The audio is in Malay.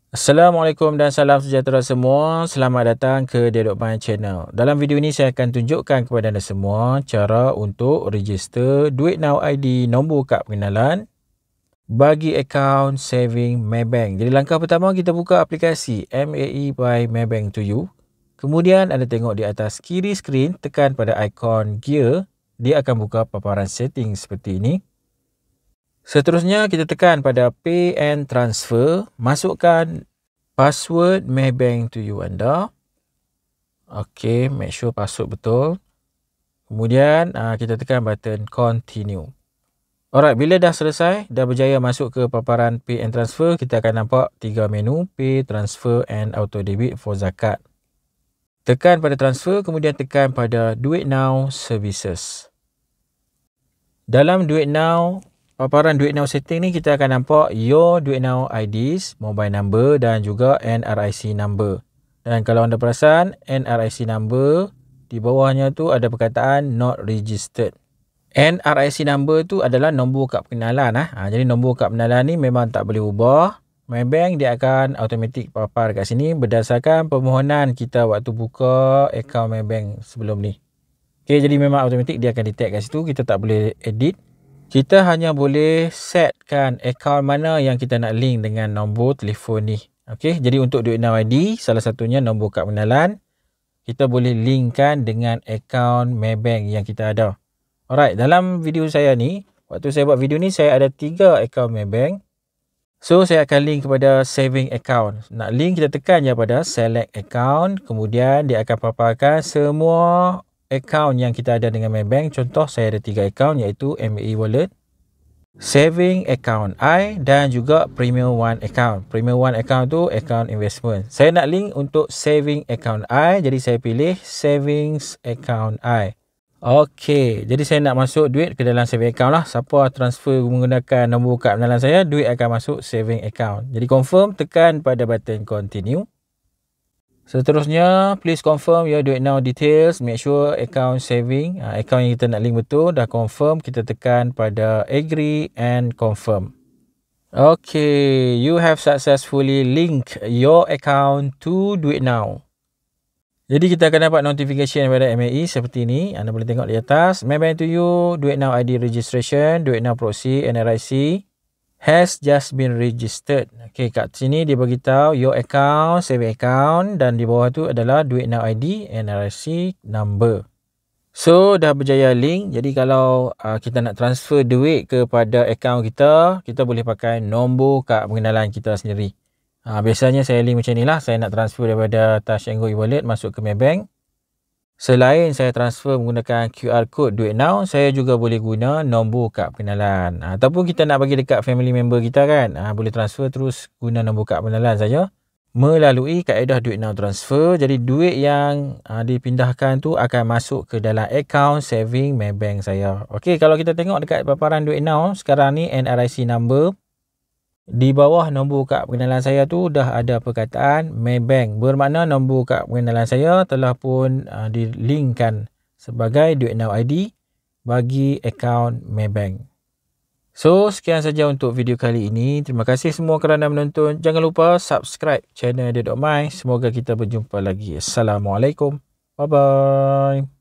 Assalamualaikum dan salam sejahtera semua. Selamat datang ke Dedok My Channel. Dalam video ini saya akan tunjukkan kepada anda semua cara untuk register Duit Now ID nombor kad pengenalan bagi akaun saving Maybank. Jadi langkah pertama, kita buka aplikasi MAE by Maybank to You. Kemudian anda tengok di atas kiri skrin, tekan pada ikon gear. Dia akan buka paparan setting seperti ini. Seterusnya kita tekan pada Pay and Transfer. Masukkan password Maybank to You anda. Okey, make sure password betul. Kemudian kita tekan button Continue. Alright, bila dah selesai, dah berjaya masuk ke paparan Pay and Transfer, kita akan nampak 3 menu, Pay, Transfer and Auto Debit for Zakat. Tekan pada Transfer, kemudian tekan pada Duit Now Services. Dalam Duit Now, paparan Duit Now setting ni, kita akan nampak your Duit Now IDs, mobile number dan juga NRIC number. Dan kalau anda perasan, NRIC number di bawahnya tu ada perkataan not registered. NRIC number tu adalah nombor kad pengenalan. Jadi nombor kad pengenalan ni memang tak boleh ubah. Maybank dia akan automatik papar kat sini berdasarkan permohonan kita waktu buka akaun Maybank sebelum ni. Okay, jadi memang automatik dia akan detect kat situ. Kita tak boleh edit. Kita hanya boleh setkan akaun mana yang kita nak link dengan nombor telefon ni. Okay, jadi untuk Duit Now ID, salah satunya nombor kad pengenalan, kita boleh linkkan dengan akaun Maybank yang kita ada. Alright, dalam video saya ni, waktu saya buat video ni, saya ada 3 akaun Maybank. So, saya akan link kepada saving account. Nak link, kita tekan je pada select account. Kemudian, dia akan paparkan semua akaun yang kita ada dengan Maybank. Contoh, saya ada 3 akaun iaitu MAE Wallet, Saving Account I dan juga Premier One Account. Premier One Account tu account investment. Saya nak link untuk Saving Account I, jadi saya pilih Savings Account I. Okey, jadi saya nak masuk duit ke dalam saving account lah. Siapa transfer menggunakan nombor kad pengenalan saya, duit akan masuk saving account. Jadi confirm, tekan pada button continue. Seterusnya, please confirm your Duit Now details. Make sure account saving, account yang kita nak link betul. Dah confirm, kita tekan pada agree and confirm. Okay, you have successfully linked your account to Duit Now. Jadi kita akan dapat notification daripada MAE seperti ini. Anda boleh tengok di atas. Maybank to You, Duit Now ID registration, Duit Now proxy, NRIC has just been registered. Okay, kat sini dia beritahu your account, saving account dan di bawah tu adalah Duit Now ID, NRIC number. So, dah berjaya link. Jadi kalau kita nak transfer duit kepada akaun kita, kita boleh pakai nombor kad pengenalan kita sendiri. Biasanya saya link macam ni lah. Saya nak transfer daripada Touch 'n Go e-wallet masuk ke Maybank. Selain saya transfer menggunakan QR code Duit Now, saya juga boleh guna nombor kad pengenalan. Ataupun kita nak bagi dekat family member kita kan, boleh transfer terus guna nombor kad pengenalan saja melalui kaedah Duit Now transfer. Jadi duit yang dipindahkan tu akan masuk ke dalam akaun saving Maybank saya. Okey, kalau kita tengok dekat paparan Duit Now sekarang ni, NRIC number di bawah nombor kad pengenalan saya tu dah ada perkataan Maybank. Bermakna nombor kad pengenalan saya telah pun dilinkkan sebagai Duit Now ID bagi akaun Maybank. So, sekian saja untuk video kali ini. Terima kasih semua kerana menonton. Jangan lupa subscribe channel Dedok My. Semoga kita berjumpa lagi. Assalamualaikum. Bye-bye.